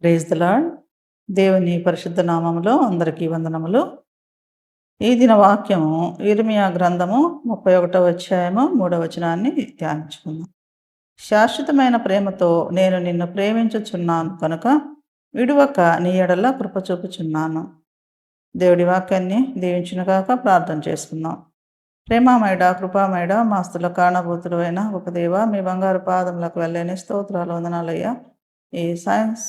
Praise the lord. దేవుని పరిశుద్ధ నామములో అందరికీ వందనములు. ఈ దిన వాక్యము ఇర్మియా గ్రంథము 31వ అధ్యాయము 3వ వచనాన్ని ధ్యానించుకుందాం. శాశ్వతమైన ప్రేమతో నేను నిన్ను ప్రేమించుచున్నాను కనుక విడువక నీ ఎడల కృప చూపుచున్నాను. దేవుడి వాక్యాన్ని దీవించునుగాక. ప్రార్థన చేసుకుందాం. ప్రేమామయుడ, కృపామయుడ, మాస్తుల కారణభూతుడు అయిన ఒక దేవ, మీ బంగారు పాదములకు వెళ్ళని స్తోత్రాలు, వందనాలయ్యా. ఈ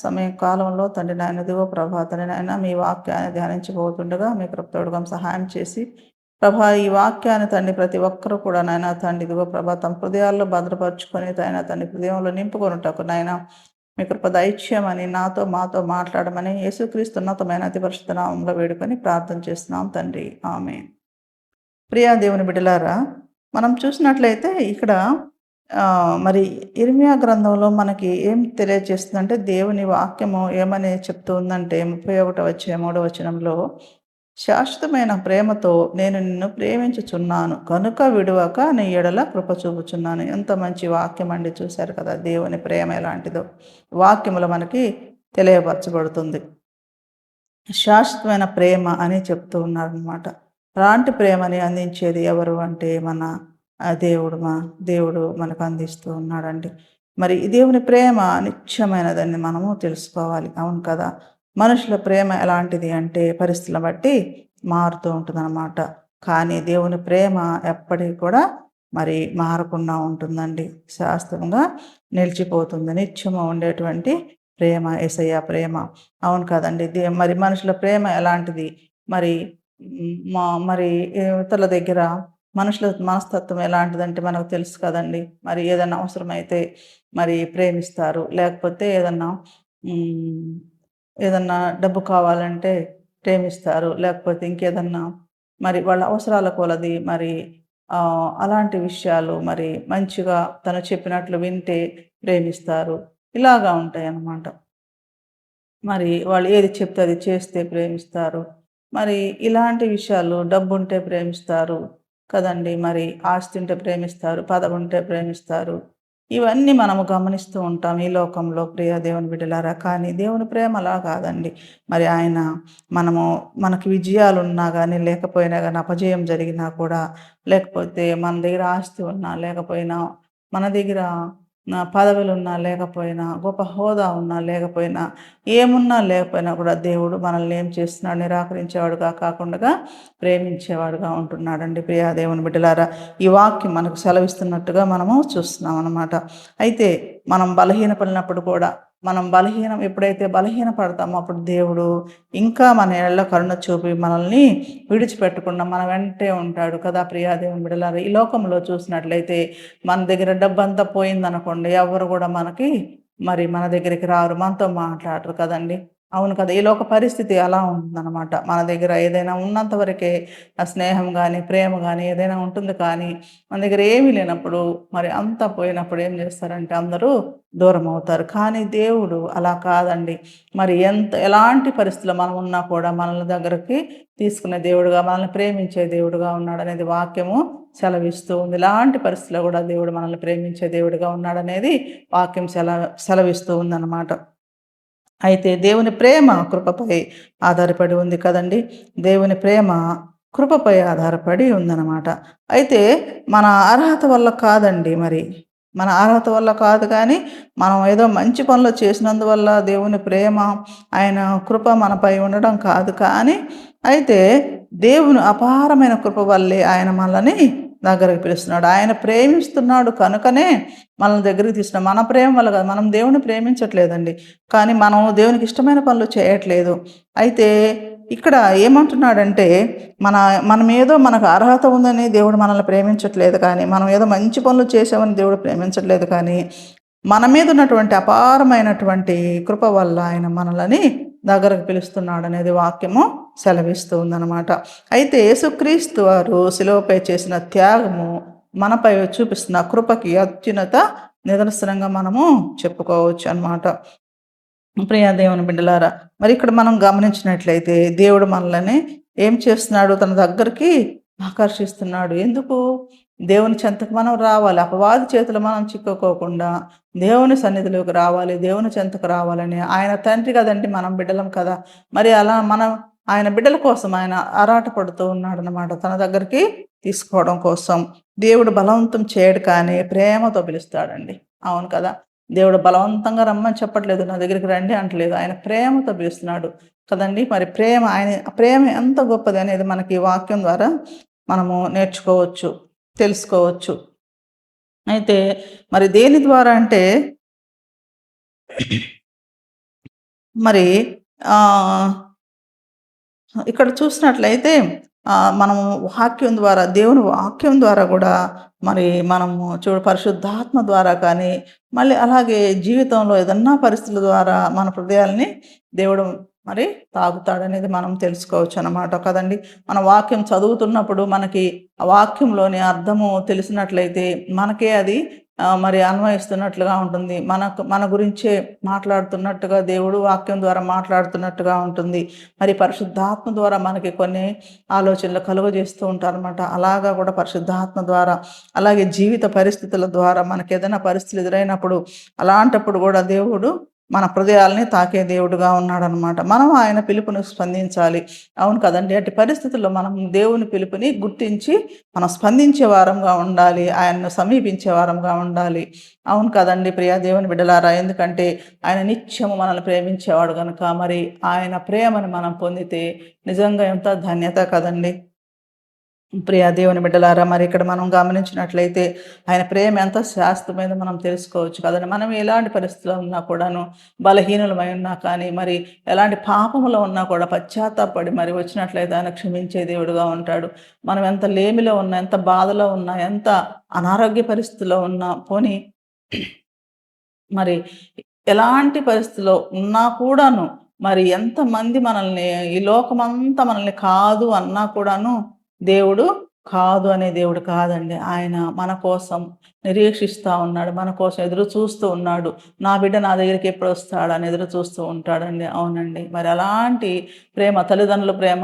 సమయం కాలంలో తండ్రి నాయన దిగో ప్రభా తండ్రి నాయన మీ వాక్యాన్ని ధ్యానించబోతుండగా మీ కృపతోడుగా సహాయం చేసి ప్రభా ఈ వాక్యాన్ని తండ్రి ప్రతి ఒక్కరూ కూడా నాయన తండ్రి దిగో ప్రభా తమ హృదయాల్లో భద్రపరుచుకొని ఆయన తండ్రి హృదయంలో నింపుకొనుటకు నాయన మీ కృప దైత్యమని నాతో మాతో మాట్లాడమని యేసుక్రీస్తు ఉన్నతమైన అతి పరిశుద్ధ నామములో వేడుకొని ప్రార్థన చేస్తున్నాం తండ్రి. ఆమేన్. ప్రియా దేవుని బిడ్డలారా, మనం చూసినట్లయితే ఇక్కడ మరి ఇర్మియా గ్రంథంలో మనకి ఏం తెలియజేస్తుందంటే దేవుని వాక్యము ఏమని చెప్తూ ఉందంటే 31వ అధ్యాయం 3వ వచనంలో, శాశ్వతమైన ప్రేమతో నేను నిన్ను ప్రేమించుచున్నాను కనుక విడువక నీ ఎడల కృప చూపుచున్నాను. ఎంత మంచి వాక్యం అండి. చూశారు కదా దేవుని ప్రేమ ఎలాంటిదో వాక్యములో మనకి తెలియపరచబడుతుంది. శాశ్వతమైన ప్రేమ అని చెప్తూ ఉన్నారనమాట. అలాంటి ప్రేమని అందించేది ఎవరు అంటే మన దేవుడు మనకు అందిస్తూ ఉన్నాడండి. మరి ఈ దేవుని ప్రేమ నిత్యమైనదని మనము తెలుసుకోవాలి. అవును కదా. మనుషుల ప్రేమ ఎలాంటిది అంటే పరిస్థితులను బట్టి మారుతూ ఉంటుందన్నమాట. కానీ దేవుని ప్రేమ ఎప్పటికీ కూడా మరి మారకుండా ఉంటుందండి. శాశ్వతంగా నిలిచిపోతుంది. నిత్యము ఉండేటువంటి ప్రేమ యేసయ్య ప్రేమ. అవును కదండి. మరి మనుషుల ప్రేమ ఎలాంటిది, మరి మరి ఇతరుల దగ్గర మనుషుల మనస్తత్వం ఎలాంటిదంటే మనకు తెలుసు కదండి. మరి ఏదైనా అవసరమైతే మరి ప్రేమిస్తారు. లేకపోతే ఏదన్నా డబ్బు కావాలంటే ప్రేమిస్తారు. లేకపోతే ఇంకేదన్నా మరి వాళ్ళ అవసరాల కొలది మరి అలాంటి విషయాలు మరి మంచిగా తను చెప్పినట్లు వింటే ప్రేమిస్తారు. ఇలాగా ఉంటాయన్నమాట. మరి వాళ్ళు ఏది చెప్తే అది చేస్తే ప్రేమిస్తారు. మరి ఇలాంటి విషయాలు డబ్బుంటే ప్రేమిస్తారు కదండీ. మరి ఆస్తి ఉంటే ప్రేమిస్తారు, పదవుంటే ప్రేమిస్తారు. ఇవన్నీ మనము గమనిస్తూ ఉంటాం ఈ లోకంలో ప్రియ దేవుని బిడ్డలారా. కానీ దేవుని ప్రేమ అలా కాదండి. మరి ఆయన మనకి విజయాలున్నా గానీ, లేకపోయినా గానీ, అపజయం జరిగినా కూడా, లేకపోతే మన దగ్గర ఆస్తి ఉన్నా లేకపోయినా, మన దగ్గర పదవులున్నా లేకపోయినా, గొప్ప హోదా ఉన్నా లేకపోయినా, ఏమున్నా లేకపోయినా కూడా దేవుడు మనల్ని ఏం చేస్తున్నాడు, నిరాకరించేవాడుగా కాకుండా ప్రేమించేవాడుగా ఉంటున్నాడండి. ప్రియా దేవుని బిడ్డలారా, ఈ వాక్యం మనకు సెలవిస్తున్నట్టుగా మనము చూస్తున్నాం అన్నమాట. అయితే మనం బలహీనపడినప్పుడు కూడా, మనం ఎప్పుడైతే బలహీన పడతామో అప్పుడు దేవుడు ఇంకా మన ఏళ్ళ కరుణ చూపి మనల్ని విడిచిపెట్టకుండా మన వెంటే ఉంటాడు కదా. ప్రియా దేవుని బిడ్డలారా, ఈ లోకంలో చూసినట్లయితే మన దగ్గర డబ్బంతా పోయిందనుకోండి, ఎవరు కూడా మన దగ్గరికి రారు, మనతో మాట్లాడరు కదండి. అవును కదా. ఈ లోక పరిస్థితి అలా ఉంటుందన్నమాట. మన దగ్గర ఏదైనా ఉన్నంత వరకే ఆ స్నేహం కానీ, ప్రేమ కానీ ఏదైనా ఉంటుంది. కానీ మన దగ్గర ఏమీ లేనప్పుడు, మరి అంతా పోయినప్పుడు ఏం చేస్తారంటే అందరూ దూరం అవుతారు. కానీ దేవుడు అలా కాదండి. మరి ఎలాంటి పరిస్థితుల్లో మనం ఉన్నా కూడా మనల్ని దగ్గరికి తీసుకునే దేవుడుగా, మనల్ని ప్రేమించే దేవుడుగా ఉన్నాడనేది వాక్యము సెలవిస్తూ ఉంది. ఇలాంటి పరిస్థితుల్లో కూడా దేవుడు మనల్ని ప్రేమించే దేవుడిగా ఉన్నాడనేది వాక్యం సెలవిస్తూ ఉందన్నమాట. అయితే దేవుని ప్రేమ కృపపై ఆధారపడి ఉంది కదండి. దేవుని ప్రేమ కృపపై ఆధారపడి ఉందన్నమాట. అయితే మన అర్హత వల్ల కాదండి. మరి మన అర్హత వల్ల కాదు, కానీ మనం ఏదో మంచి పనులు చేసినందువల్ల దేవుని ప్రేమ, ఆయన కృప మనపై ఉండడం కాదు. కానీ అయితే దేవుని అపారమైన కృప వల్లే ఆయన మనల్ని దగ్గరికి పిలుస్తున్నాడు. ఆయన ప్రేమిస్తున్నాడు కనుకనే మనల్ని దగ్గరికి తీస్తున్నాడు. మన ప్రేమ వల్ల కాదు. మనం దేవుని ప్రేమించట్లేదండి, కానీ మనం దేవునికి ఇష్టమైన పనులు చేయట్లేదు. అయితే ఇక్కడ ఏమంటున్నాడంటే మనం ఏదో మనకు అర్హత ఉందని దేవుడు మనల్ని ప్రేమించట్లేదు, కానీ మనం ఏదో మంచి పనులు చేసామని దేవుడు ప్రేమించట్లేదు. కానీ మన మీద ఉన్నటువంటి అపారమైనటువంటి కృప వల్ల ఆయన మనల్ని దగ్గరకు పిలుస్తున్నాడు అనేది వాక్యము సెలవిస్తూ ఉందన్నమాట. అయితే యేసుక్రీస్తు వారు శిలువపై చేసిన త్యాగము మనపై చూపిస్తున్న కృపకి అత్యున్నత నిదర్శనంగా మనము చెప్పుకోవచ్చు అన్నమాట. ప్రియా దేవుని బిడ్డలారా, మరి ఇక్కడ మనం గమనించినట్లయితే దేవుడు మనల్ని ఏం చేస్తున్నాడు, తన దగ్గరికి ఆకర్షిస్తున్నాడు. ఎందుకు? దేవుని చెంతకు మనం రావాలి. అపవాది చేతిలో మనం చిక్కుకోకుండా దేవుని సన్నిధిలోకి రావాలి. దేవుని చెంతకు రావాలని ఆయన తండ్రి కదండీ! మనం బిడ్డలం కదా! మరి అలా మనం ఆయన బిడ్డల కోసం ఆయన ఆరాటపడుతూ ఉన్నాడనమాట. తన దగ్గరికి తీసుకోవడం కోసం. దేవుడు బలవంతం చేయడు కానీ ప్రేమతో పిలుస్తాడండి. అవును కదా! దేవుడు బలవంతంగా రమ్మని చెప్పట్లేదు. నా దగ్గరికి రండి అంటలేదు. ఆయన ప్రేమతో పిలుస్తున్నాడు కదండీ! మరి ప్రేమ ఎంత గొప్పది అనేది మనకి ఈ వాక్యం ద్వారా మనము నేర్చుకోవచ్చు. తెలుసుకోవచ్చు. అయితే మరి దేని ద్వారా అంటే మరి ఆహ్, ఇక్కడ చూసినట్లయితే మనము వాక్యం ద్వారా దేవుని వాక్యం ద్వారా గూడా మరి మనము పరిశుద్ధాత్మ ద్వారా కానీ, మళ్ళీ అలాగే జీవితంలో ఏదన్నా పరిస్థితుల ద్వారా మన హృదయాల్ని దేవుడు మరి తాకుతాడనేది మనం తెలుసుకోవచ్చనమాట కదండీ! మన వాక్యం చదువుతున్నప్పుడు మనకి ఆ వాక్యంలోని అర్థము తెలిసినట్లయితే మనకే అది మరి అన్వయిస్తున్నట్లుగా ఉంటుంది. మన గురించే మాట్లాడుతున్నట్టుగా దేవుడు వాక్యం ద్వారా మాట్లాడుతున్నట్టుగా ఉంటుంది. మరి పరిశుద్ధాత్మ ద్వారా మనకి కొన్ని ఆలోచనలు కలుగజేస్తూ ఉంటారనమాట. అలాగా కూడా పరిశుద్ధాత్మ ద్వారా, అలాగే జీవిత పరిస్థితుల ద్వారా మనకేదైనా పరిస్థితులు ఎదురైనప్పుడు, అలాంటప్పుడు కూడా దేవుడు మన హృదయాల్ని తాకే దేవుడుగా ఉన్నాడనమాట. మనం ఆయన పిలుపుని స్పందించాలి. అవును కదండీ! అట్టి పరిస్థితుల్లో మనం దేవుని పిలుపుని గుర్తించి మనం స్పందించే వారంగా ఉండాలి. ఆయన్ను సమీపించే వారంగా ఉండాలి. అవును కదండీ! ప్రియ దేవుని బిడ్డలారా! ఎందుకంటే ఆయన నిత్యము మనల్ని ప్రేమించేవాడు గనుక, మరి ఆయన ప్రేమను మనం పొందితే నిజంగా ఎంత ధన్యత కదండీ! ప్రియ దేవుని బిడ్డలారా! మరి ఇక్కడ మనం గమనించినట్లయితే ఆయన ప్రేమ ఎంత శాశ్వతమైనదో మనం తెలుసుకోవచ్చు కదండీ! మనం ఎలాంటి పరిస్థితిలో ఉన్నా కూడాను, బలహీనులమై ఉన్నా కానీ, మరి ఎలాంటి పాపములో ఉన్నా కూడా పశ్చాత్తాపపడి మరి వచ్చినట్లయితే ఆయన క్షమించే దేవుడుగా ఉంటాడు. మనం ఎంత లేమిలో ఉన్నా, ఎంత బాధలో ఉన్నా, ఎంత అనారోగ్య పరిస్థితిలో ఉన్నా, పోనీ మరి ఎలాంటి పరిస్థితిలో ఉన్నా కూడాను, మరి ఎంతమంది మనల్ని ఈ లోకమంతా మనల్ని కాదు అన్నా కూడాను, దేవుడు కాదు అనే దేవుడు కాదండి. ఆయన మన కోసం నిరీక్షిస్తా ఉన్నాడు. మన కోసం ఎదురు చూస్తూ ఉన్నాడు. నా బిడ్డ నా దగ్గరికి ఎప్పుడొస్తాడని ఎదురు చూస్తూ ఉంటాడండి. అవునండి. మరి అలాంటి ప్రేమ, తల్లిదండ్రుల ప్రేమ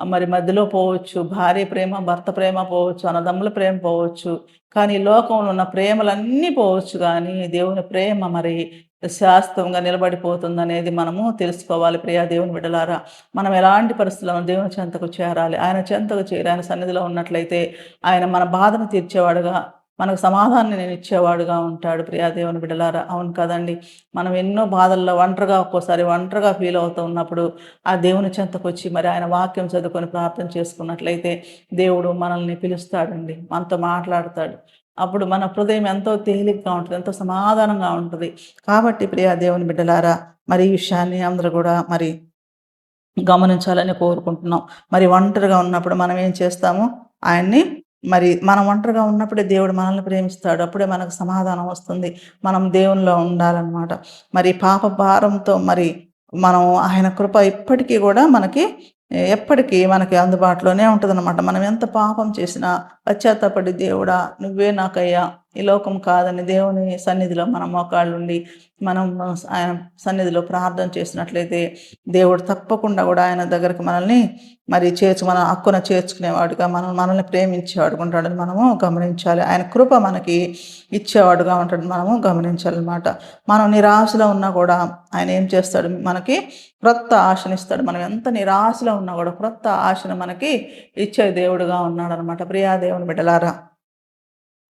మరి మధ్యలో పోవచ్చు. భార్య ప్రేమ, భర్త ప్రేమ పోవచ్చు. అన్నదమ్ముల ప్రేమ పోవచ్చు. కానీ ఈ లోకంలో ఉన్న ప్రేమలన్నీ పోవచ్చు గానీ, దేవుని ప్రేమ మరి శాశ్వతంగా నిలబడిపోతుందనేది మనము తెలుసుకోవాలి ప్రియా దేవుని బిడ్డలారా. మనం ఎలాంటి పరిస్థితుల్లో దేవుని చెంతకు చేరాలి. ఆయన చెంతకు చేరి ఆయన సన్నిధిలో ఉన్నట్లయితే ఆయన మన బాధను తీర్చేవాడుగా, మనకు సమాధానాన్ని ఇచ్చేవాడుగా ఉంటాడు ప్రియా దేవుని బిడ్డలారా. అవును కదండీ! మనం ఎన్నో బాధల్లో ఒక్కోసారి ఒంటరిగా ఫీల్ అవుతూ ఉన్నప్పుడు ఆ దేవుని చెంతకొచ్చి మరి ఆయన వాక్యం చదువుకొని ప్రార్థన చేసుకున్నట్లయితే దేవుడు మనల్ని పిలుస్తాడండి. మనతో మాట్లాడతాడు. అప్పుడు మన హృదయం ఎంతో తేలికగా ఉంటది. ఎంతో సమాధానంగా ఉంటది. కాబట్టి ప్రియా దేవుని బిడ్డలారా, మరి ఈ విషయాన్ని అందరూ గూడా మరి గమనించాలని కోరుకుంటున్నాం. మరి ఒంటరిగా ఉన్నప్పుడు మనం ఏం చేస్తాము? ఆయన్ని మరి మనం ఒంటరిగా ఉన్నప్పుడే దేవుడు మనల్ని ప్రేమిస్తాడు. అప్పుడే మనకు సమాధానం వస్తుంది. మనం దేవునిలో ఉండాలనమాట. మరి పాప భారంతో మరి మనం ఆయన కృప ఇప్పటికీ గూడా ఎప్పటికీ మనకి అందుబాటులోనే ఉంటదనమాట. మనం ఎంత పాపం చేసినా పశ్చాత్తాపడి దేవుడా! నువ్వే నాకయ్యా! ఈ లోకం కాదని దేవుని సన్నిధిలో మన మోకాళ్ళుండి మనం ఆయన సన్నిధిలో ప్రార్థన చేసినట్లయితే దేవుడు తప్పకుండా గూడా ఆయన దగ్గరికి మనల్ని మరి మన హక్కున చేర్చుకునేవాడుగా మనల్ని ప్రేమించేవాడుగా ఉంటాడని మనము గమనించాలి. ఆయన కృప మనకి ఇచ్చేవాడుగా ఉంటాడని మనము గమనించాలనమాట. మనం నిరాశలో ఉన్నా కూడా ఆయన ఏం చేస్తాడు? మనకి క్రొత్త ఆశనిస్తాడు. మనం ఎంత నిరాశలో ఉన్నా కూడా క్రొత్త ఆశను మనకి ఇచ్చే దేవుడుగా ఉన్నాడనమాట. ప్రియా దేవుని బిడ్డలారా!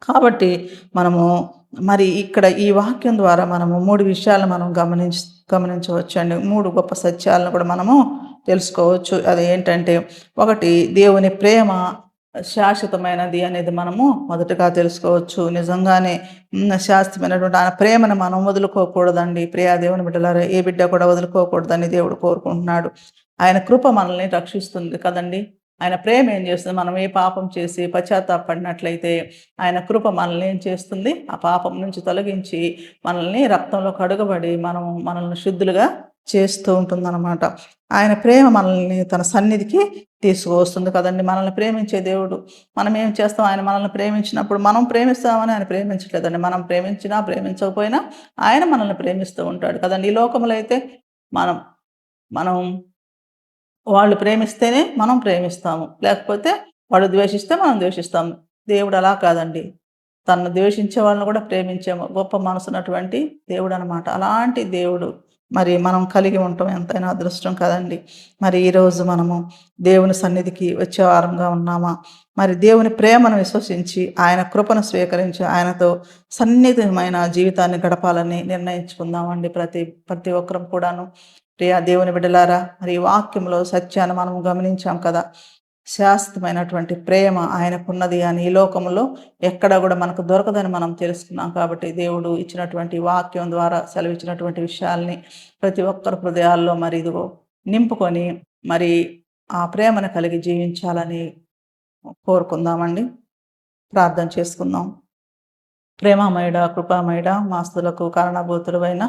కాబట్టి మనము మరి ఇక్కడ ఈ వాక్యం ద్వారా మనము 3 విషయాలను మనం గమనించవచ్చండి. 3 గొప్ప సత్యాలను కూడా మనము తెలుసుకోవచ్చు. అదేంటంటే, ఒకటి దేవుని ప్రేమ శాశ్వతమైనది అనేది మనము మొదటగా తెలుసుకోవచ్చు. నిజంగానే శాశ్వతమైనటువంటి ఆయన ప్రేమను మనం వదులుకోకూడదండి. ప్రియా దేవుని బిడ్డలారా, ఏ బిడ్డ కూడా వదులుకోకూడదని దేవుడు కోరుకుంటున్నాడు. ఆయన కృప మనల్ని రక్షిస్తుంది కదండీ! ఆయన ప్రేమ ఏం చేస్తుంది? మనం ఏ పాపం చేసి పశ్చాత్తాపడినట్లయితే ఆయన కృప మనల్ని ఏం చేస్తుంది? ఆ పాపం నుంచి తొలగించి మనల్ని రక్తంలో కడుగబడి మనల్ని శుద్ధులుగా చేస్తూ ఉంటుందన్నమాట. ఆయన ప్రేమ మనల్ని తన సన్నిధికి తీసుకువస్తుంది కదండీ! మనల్ని ప్రేమించే దేవుడు. మనం ఏం చేస్తాం? ఆయన మనల్ని ప్రేమించినప్పుడు మనం ప్రేమిస్తామని ఆయన ప్రేమించట్లేదండి. మనం ప్రేమించినా, ప్రేమించకపోయినా ఆయన మనల్ని ప్రేమిస్తూ ఉంటాడు కదండీ! ఈ లోకంలో అయితే మనం మనం వాళ్ళు ప్రేమిస్తేనే మనం ప్రేమిస్తాము. లేకపోతే వాళ్ళు ద్వేషిస్తే మనం ద్వేషిస్తాము. దేవుడు అలా కాదండి. తనను ద్వేషించే వాళ్ళని కూడా ప్రేమించే గొప్ప మనసున్నటువంటి దేవుడనమాట. అలాంటి దేవుడు మరి మనం కలిగి ఉండటం ఎంతైనా అదృష్టం కదండీ! మరి ఈరోజు మనము దేవుని సన్నిధికి వచ్చే వారంగా ఉన్నామా? మరి దేవుని ప్రేమను విశ్వసించి, ఆయన కృపను స్వీకరించి, ఆయనతో సన్నిహితమైన జీవితాన్ని గడపాలని నిర్ణయించుకుందామండి ప్రతి ప్రతి ఒక్కరం కూడాను. ప్రియ దేవుని బిడ్డలారా, మరి ఈ వాక్యంలో సత్యాన్ని మనం గమనించాం కదా! శాశ్వతమైనటువంటి ప్రేమ ఆయనకున్నది అని ఈ లోకంలో ఎక్కడ గూడా మనకు దొరకదని మనం తెలుసుకున్నాం కాబట్టి, దేవుడు ఇచ్చినటువంటి వాక్యం ద్వారా సెలవిచ్చినటువంటి విషయాల్ని ప్రతి ఒక్కరి హృదయాల్లో మరి ఇదిగో నింపుకొని, మరి ఆ ప్రేమను కలిగి జీవించాలని కోరుకుందామండి. ప్రార్థన చేసుకుందాం. ప్రేమమయుడా, కృపామయుడా, మాస్తులకు కారణభూతుడవైన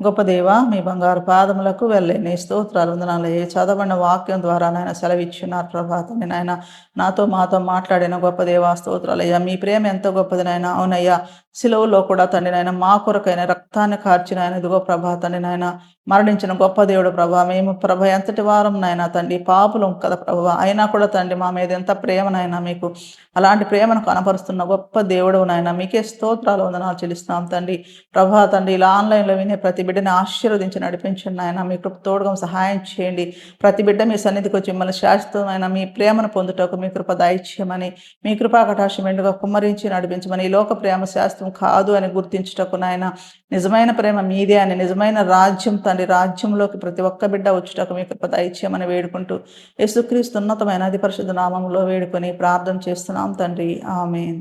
గొప్ప దేవా, మీ బంగారు పాదములకు వెళ్ళని స్తోత్రాలు వందనాలయ్యా. చదవబడిన వాక్యం ద్వారా నాయన సెలవిచ్చున్నారు ప్రభా తండ్రి నాయన. నాతో మాతో మాట్లాడిన గొప్ప దేవా స్తోత్రాలయ్యా. మీ ప్రేమ ఎంతో గొప్పది నాయన. అవునయ్యా, సిలువలో కూడా తండ్రి నాయన మా కొరకైన రక్తాన్ని కార్చిన ఆయన ఇదిగో ప్రభా తండ్రి నాయన మరణించిన గొప్ప దేవుడు ప్రభా. మేము ప్రభ ఎంతటి వారం నాయన తండ్రి పాపులం కదా ప్రభా. అయినా కూడా తండ్రి మా మీద ఎంత ప్రేమ నాయన మీకు. అలాంటి ప్రేమను కనపరుస్తున్న గొప్ప దేవుడు నాయన. మీకే స్తోత్రాలు వందనాలు చెల్లిస్తున్నాం తండ్రి. ప్రభా తండ్రి ఇలా ఆన్‌లైన్‌లో వినే ప్రతి బిడ్డని ఆశీర్వదించి నడిపించండి నాయన. మీ కృప తోడుగా సహాయం చేయండి. ప్రతి బిడ్డ మీ సన్నిధికి వచ్చి మిమ్మల్ని శాశ్వతమైన మీ ప్రేమను పొందుటకు మీ కృప దయచేయమని, మీ కృపా కటాక్షం మెండుగా కుమ్మరించి నడిపించమని, ఈ లోక ప్రేమ శాశ్వతం కాదు అని గుర్తించుటకు నాయన, నిజమైన ప్రేమ మీదే అని, నిజమైన రాజ్యం తండ్రి రాజ్యంలోకి ప్రతి ఒక్క బిడ్డ వచ్చుటకు మీ కృప దయచేయమని వేడుకుంటూ యేసుక్రీస్తు ఉన్నతమైన అతి పరిశుద్ధ నామములో వేడుకొని ప్రార్థన చేస్తున్నాం తండ్రి. ఆమేన్.